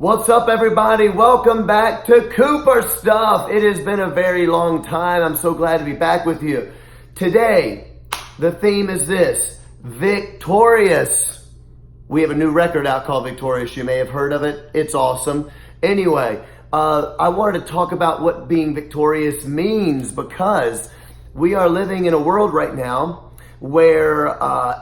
What's up, everybody? Welcome back to Cooper Stuff. It has been a very long time. I'm so glad to be back with you. Today, the theme is this: victorious. We have a new record out called Victorious. You may have heard of it. It's awesome. Anyway, I wanted to talk about what being victorious means, because we are living in a world right now where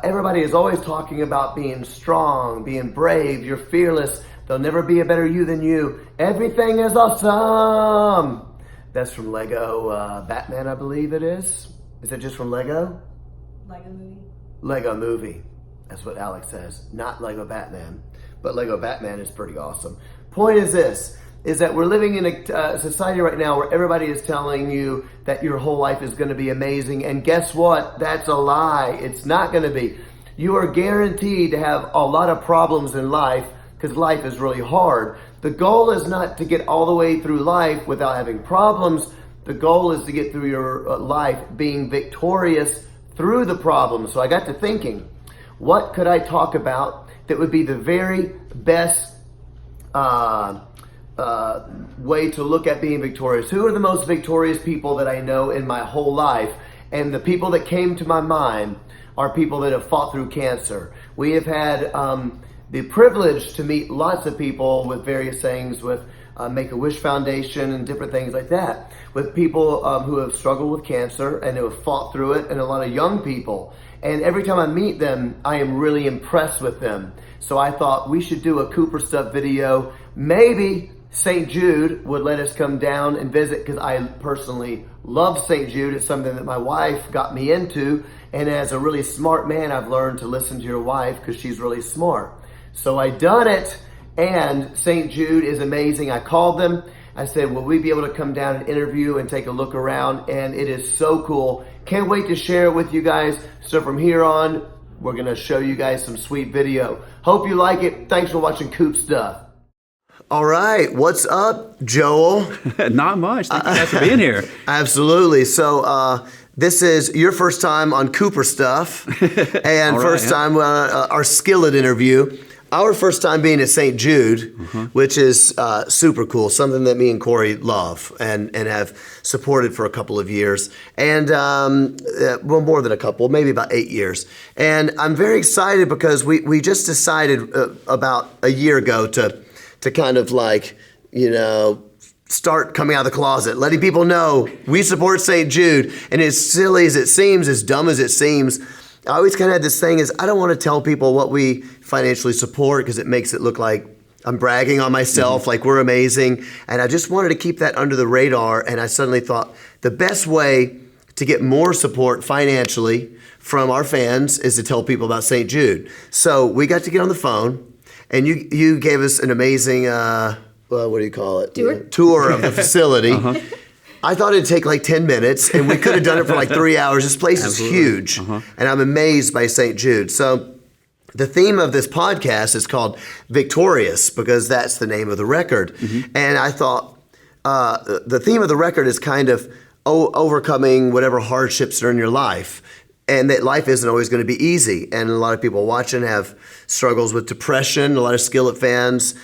everybody is always talking about being strong, being brave, you're fearless. There'll never be a better you than you. Everything is awesome. That's from Lego Batman, I believe it is. Is it just from Lego? Lego movie. Lego movie. That's what Alex says. Not Lego Batman. But Lego Batman is pretty awesome. Point is this, is that we're living in a society right now where everybody is telling you that your whole life is going to be amazing. And guess what? That's a lie. It's not going to be. You are guaranteed to have a lot of problems in life, because life is really hard. The goal is not to get all the way through life without having problems. The goal is to get through your life being victorious through the problems. So I got to thinking, what could I talk about that would be the very best way to look at being victorious? Who are the most victorious people that I know in my whole life? And the people that came to my mind are people that have fought through cancer. We have had the privilege to meet lots of people with various things, with Make-A-Wish Foundation and different things like that, with people who have struggled with cancer and who have fought through it, and a lot of young people. And every time I meet them, I am really impressed with them. So I thought we should do a Cooper Stuff video. Maybe St. Jude would let us come down and visit, because I personally love St. Jude. It's something that my wife got me into. And as a really smart man, I've learned to listen to your wife because she's really smart. So I done it, and St. Jude is amazing. I called them. I said, will we be able to come down and interview and take a look around? And it is so cool. Can't wait to share it with you guys. So from here on, we're going to show you guys some sweet video. Hope you like it. Thanks for watching Coop Stuff. All right. What's up, Joel? Not much. Thank you guys for being here. Absolutely. So, this is your first time on Cooper Stuff, and first time our Skillet interview. Our first time being at St. Jude, which is super cool, something that me and Corey love and have supported for a couple of years. And, well, more than a couple, maybe about 8 years. And I'm very excited because we just decided about a year ago to kind of like, you know, start coming out of the closet, letting people know we support St. Jude. And as silly as it seems, as dumb as it seems, I always kind of had this thing is I don't want to tell people what we financially support, because it makes it look like I'm bragging on myself, like we're amazing. And I just wanted to keep that under the radar. And I suddenly thought the best way to get more support financially from our fans is to tell people about St. Jude. So we got to get on the phone, and you gave us an amazing, well, what do you call it? Tour of the facility. I thought it'd take like 10 minutes, and we could have done it for like 3 hours. This place is huge, and I'm amazed by St. Jude. So the theme of this podcast is called Victorious, because that's the name of the record. And I thought the theme of the record is kind of overcoming whatever hardships are in your life, and that life isn't always going to be easy. And a lot of people watching have struggles with depression. A lot of Skillet fans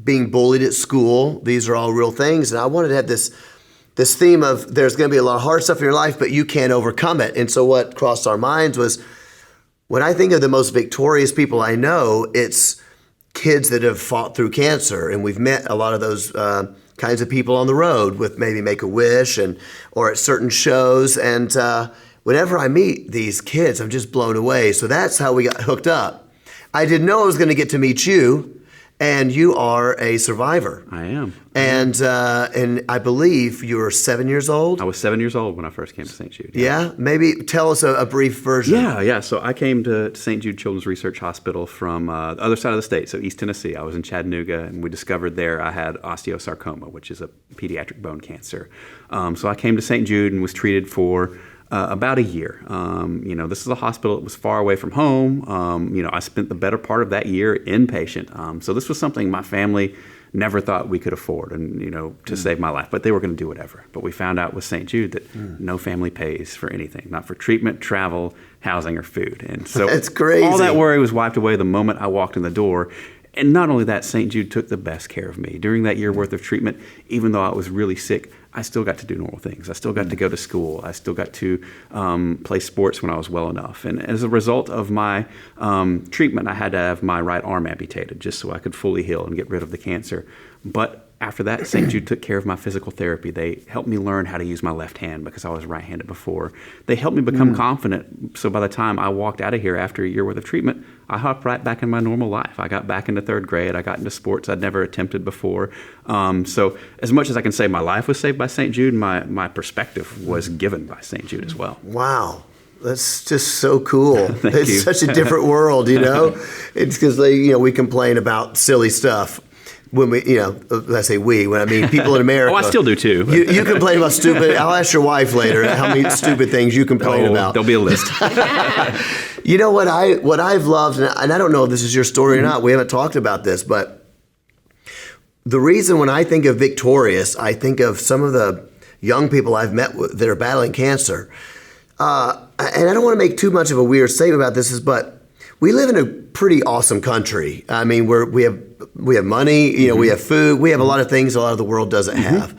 being bullied at school. These are all real things. And I wanted to have this theme of there's going to be a lot of hard stuff in your life, but you can't overcome it. And so what crossed our minds was, when I think of the most victorious people I know, it's kids that have fought through cancer. And we've met a lot of those kinds of people on the road with maybe Make-A-Wish or at certain shows. And whenever I meet these kids, I'm just blown away. So that's how we got hooked up. I didn't know I was going to get to meet you. And you are a survivor. I am. And I believe you were 7 years old? I was 7 years old when I first came to St. Jude. Yeah? Maybe tell us a brief version. Yeah. So I came to St. Jude Children's Research Hospital from the other side of the state, so East Tennessee. I was in Chattanooga, and we discovered there I had osteosarcoma, which is a pediatric bone cancer. So I came to St. Jude and was treated for about a year. This is a hospital that was far away from home. I spent the better part of that year inpatient. So this was something my family never thought we could afford to save my life, but they were going to do whatever. But we found out with St. Jude that no family pays for anything, not for treatment, travel, housing, or food. And so that's crazy. All that worry was wiped away the moment I walked in the door. And not only that, St. Jude took the best care of me. During that year worth of treatment, even though I was really sick, I still got to do normal things. I still got to go to school. I still got to play sports when I was well enough. And as a result of my treatment, I had to have my right arm amputated just so I could fully heal and get rid of the cancer. But after that, St. Jude took care of my physical therapy. They helped me learn how to use my left hand because I was right-handed before. They helped me become confident. So by the time I walked out of here after a year worth of treatment, I hopped right back in my normal life. I got back into third grade. I got into sports I'd never attempted before. So as much as I can say my life was saved by St. Jude, my perspective was given by St. Jude as well. Wow. That's just so cool. It's you. such a different world, you know? It's because, we complain about silly stuff. When we, I say we, when I mean people in America. Oh, I still do too. You complain about stupid. I'll ask your wife later how many stupid things you complain about. There'll be a list. You know what I've loved, and I don't know if this is your story or not. We haven't talked about this, but the reason when I think of Victorious, I think of some of the young people I've met that are battling cancer. And I don't want to make too much of a weird statement about this, but we live in a pretty awesome country. I mean, we have money, we have food, we have a lot of things a lot of the world doesn't have.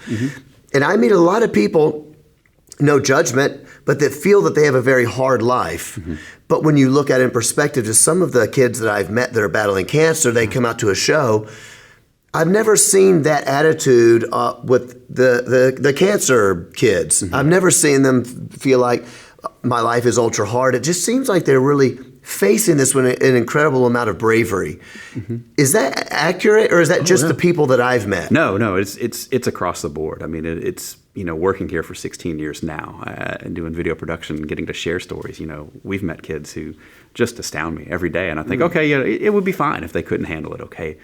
And I meet a lot of people, no judgment, but that feel that they have a very hard life. But when you look at it in perspective, to some of the kids that I've met that are battling cancer, they come out to a show. I've never seen that attitude with the cancer kids. I've never seen them feel like my life is ultra hard. It just seems like they're really facing this with an incredible amount of bravery. Is that accurate, or is that just the people that I've met? No, it's across the board. I mean, it's working here for 16 years now and doing video production and getting to share stories. We've met kids who just astound me every day, and I think, okay, it would be fine if they couldn't handle it, okay,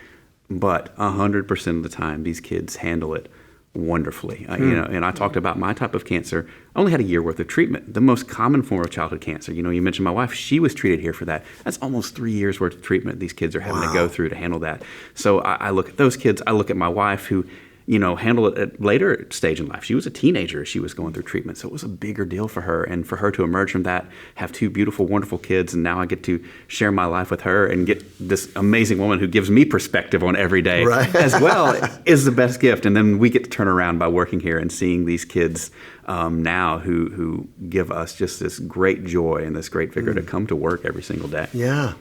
but 100% of the time, these kids handle it wonderfully. And I talked about my type of cancer. I only had a year worth of treatment. The most common form of childhood cancer, you mentioned my wife, she was treated here for that. That's almost 3 years worth of treatment these kids are having to go through to handle that. So I look at those kids, I look at my wife who, handle it at later stage in life. She was a teenager as she was going through treatment, so it was a bigger deal for her. And for her to emerge from that, have two beautiful, wonderful kids, and now I get to share my life with her and get this amazing woman who gives me perspective on every day as well is the best gift. And then we get to turn around by working here and seeing these kids now who give us just this great joy and this great vigor to come to work every single day. Yeah.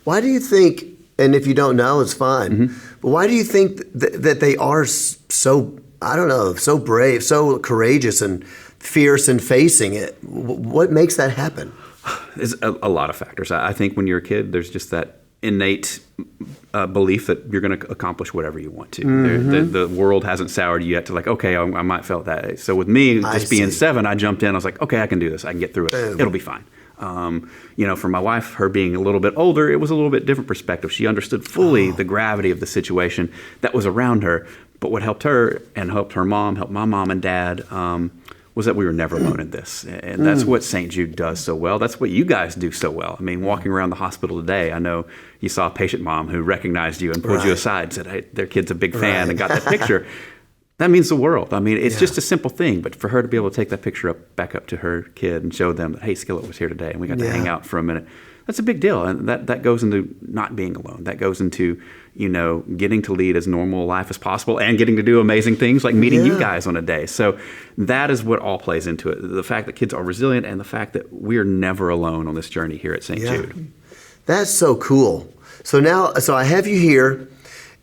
Why do you think, and if you don't know, it's fine, but why do you think that they are so, so brave, so courageous and fierce in facing it? What makes that happen? It's a lot of factors. I think when you're a kid, there's just that innate belief that you're going to accomplish whatever you want to. The world hasn't soured you yet to okay, I might felt that. So with me, just being 7, I jumped in. I was like, okay, I can do this. I can get through it. It'll be fine. For my wife, her being a little bit older, it was a little bit different perspective. She understood fully the gravity of the situation that was around her. But what helped her and helped her mom, helped my mom and dad, was that we were never alone in this. And that's what St. Jude does so well. That's what you guys do so well. I mean, walking around the hospital today, I know you saw a patient mom who recognized you and pulled you aside and said, hey, their kid's a big fan and got that picture. That means the world. I mean, it's just a simple thing, but for her to be able to take that picture back up to her kid and show them that, hey, Skillet was here today and we got to hang out for a minute, that's a big deal. And that goes into not being alone. That goes into, getting to lead as normal a life as possible and getting to do amazing things like meeting you guys on a day. So that is what all plays into it. The fact that kids are resilient and the fact that we're never alone on this journey here at St. Jude. That's so cool. So I have you here.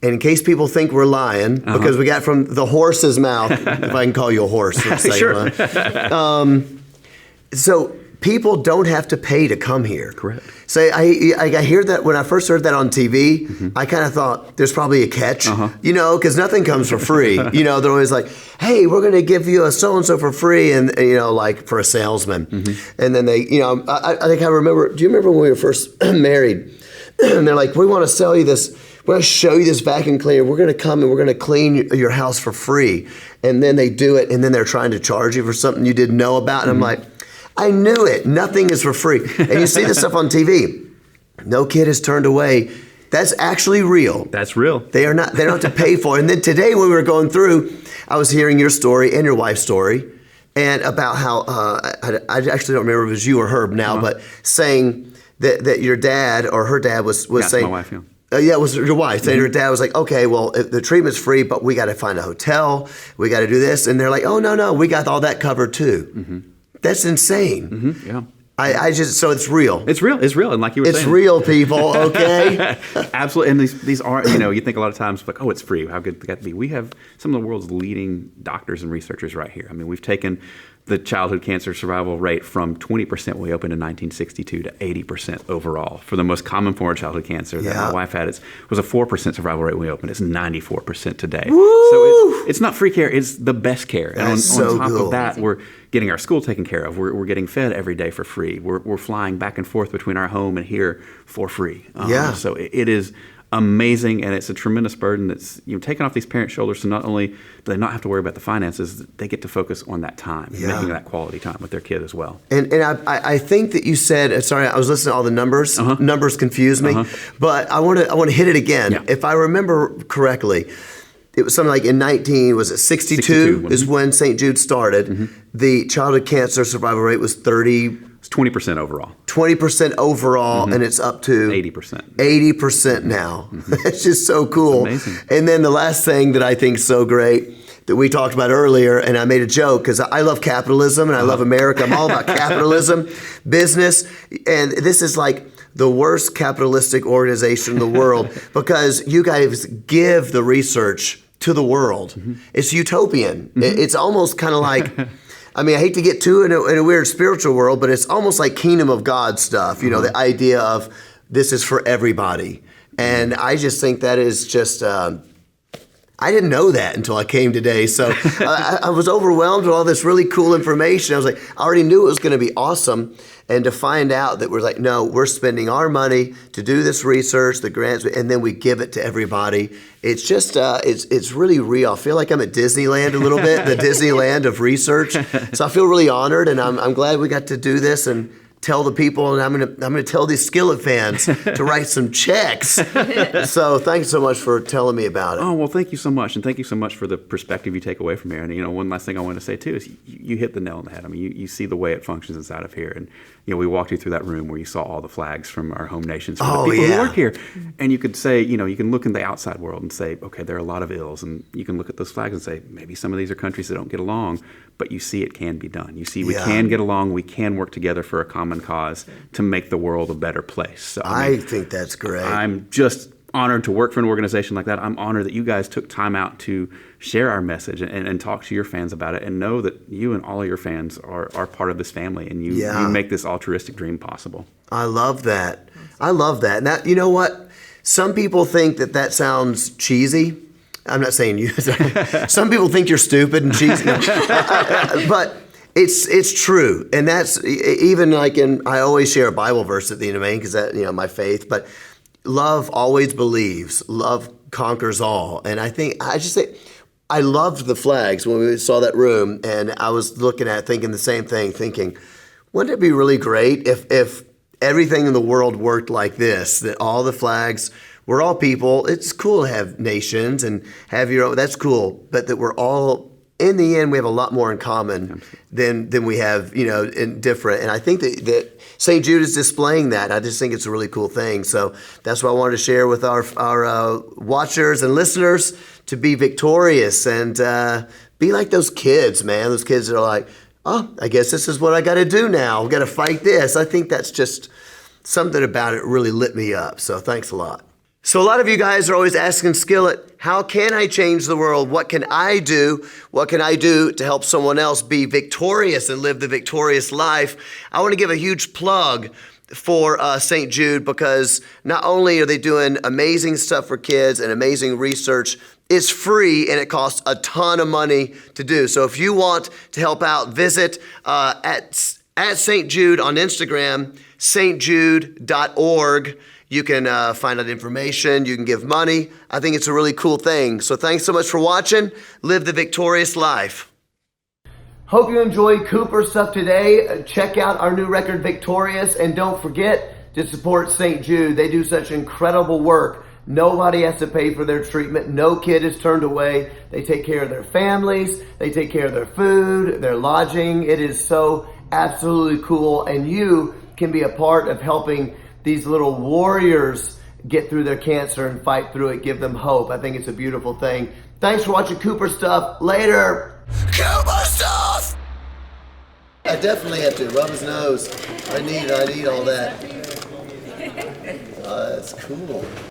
And in case people think we're lying, because we got from the horse's mouth, if I can call you a horse for a second. Sure. So people don't have to pay to come here. Correct. So I hear that when I first heard that on TV, I kind of thought there's probably a catch, because nothing comes for free. They're always like, hey, we're going to give you a so-and-so for free, and like for a salesman. And then they, I think I remember, do you remember when we were first married? And they're like, we want to sell you this. We're going to show you this vacuum cleaner. We're going to come and we're going to clean your house for free. And then they do it, and then they're trying to charge you for something you didn't know about. And I'm like, I knew it. Nothing is for free. And you see this stuff on TV. No kid is turned away. That's actually real. That's real. They don't have to pay for it. And then today when we were going through, I was hearing your story and your wife's story, and about how, I actually don't remember if it was you or Herb now, but saying that your dad or her dad was saying, my wife, Yeah, it was your wife. And her dad was like, okay, well, the treatment's free, but we got to find a hotel. We got to do this. And they're like, oh, no, we got all that covered too. That's insane. Yeah. So it's real. It's real. And like you were saying. It's real, people, okay? Absolutely. And these are, you think a lot of times, like, oh, it's free. How good could that be? We have some of the world's leading doctors and researchers right here. I mean, we've taken the childhood cancer survival rate from 20% when we opened in 1962 to 80% overall for the most common form of childhood cancer that my wife had. It was a 4% survival rate when we opened. It's 94% today. Woo! So it's not free care. It's the best care. And on top of that, we're getting our school taken care of. We're getting fed every day for free. We're flying back and forth between our home and here for free. So it is amazing, and it's a tremendous burden that's taken off these parents' shoulders. So not only do they not have to worry about the finances, they get to focus on that time, making that quality time with their kid as well. And I think that you said, sorry, I was listening to all the numbers. Numbers confuse me, but I want to hit it again. Yeah. If I remember correctly, it was something like in 62 is when St. Jude started. The childhood cancer survival rate was 20% overall. 20% overall, and it's up to 80%. 80% now. It's just so cool. It's amazing. And then the last thing that I think is so great that we talked about earlier, and I made a joke because I love capitalism and I love America. I'm all about capitalism, business, and this is like the worst capitalistic organization in the world because you guys give the research to the world. It's utopian. It's almost kind of like, I mean, I hate to get too in a weird spiritual world, but it's almost like kingdom of God stuff, the idea of this is for everybody. And I just think that is just, I didn't know that until I came today. So I was overwhelmed with all this really cool information. I was like, I already knew it was going to be awesome. And to find out that we're like, no, we're spending our money to do this research, the grants, and then we give it to everybody. It's just, it's really real. I feel like I'm at Disneyland a little bit, the Disneyland of research. So I feel really honored, and I'm glad we got to do this and tell the people, and I'm gonna tell these Skillet fans to write some checks. So thanks so much for telling me about it. Oh, well, thank you so much, and thank you so much for the perspective you take away from here. And one last thing I want to say too is you hit the nail on the head. I mean, you see the way it functions inside of here, and we walked you through that room where you saw all the flags from our home nations for the people who work here, and you could say, you can look in the outside world and say, okay, there are a lot of ills, and you can look at those flags and say, maybe some of these are countries that don't get along, but you see it can be done. You see we can get along, we can work together for a common cause to make the world a better place. So, I think that's great. I'm just honored to work for an organization like that. I'm honored that you guys took time out to share our message and talk to your fans about it, and know that you and all of your fans are part of this family, and you make this altruistic dream possible. I love that. I love that. And that, you know what? Some people think that sounds cheesy. I'm not saying you. Some people think you're stupid and cheesy. But it's true. And that's even like I always share a Bible verse at the end of May because that, my faith. But love always believes. Love conquers all. And I just say, I loved the flags when we saw that room. And I was looking at thinking the same thing, thinking, wouldn't it be really great if everything in the world worked like this, that all the flags, we're all people. It's cool to have nations and have your own, that's cool. But that we're all, in the end, we have a lot more in common than we have, in different. And I think that St. Jude is displaying that. I just think it's a really cool thing. So that's what I wanted to share with our watchers and listeners, to be victorious and be like those kids, man. Those kids that are like, oh, I guess this is what I got to do now. I've got to fight this. I think that's just something about it really lit me up. So thanks a lot. So a lot of you guys are always asking Skillet, how can I change the world? What can I do? What can I do to help someone else be victorious and live the victorious life? I want to give a huge plug for St. Jude, because not only are they doing amazing stuff for kids and amazing research, it's free and it costs a ton of money to do. So if you want to help out, visit at St. Jude on Instagram, stjude.org. You can find out information. You can give money. I think it's a really cool thing. So thanks so much for watching. Live the victorious life. Hope you enjoyed Cooper stuff today. Check out our new record, Victorious. And don't forget to support St. Jude. They do such incredible work. Nobody has to pay for their treatment. No kid is turned away. They take care of their families. They take care of their food, their lodging. It is so absolutely cool. And you can be a part of helping these little warriors get through their cancer and fight through it, give them hope. I think it's a beautiful thing. Thanks for watching Cooper Stuff. Later. Cooper Stuff! I definitely have to rub his nose. I need all that. That's cool.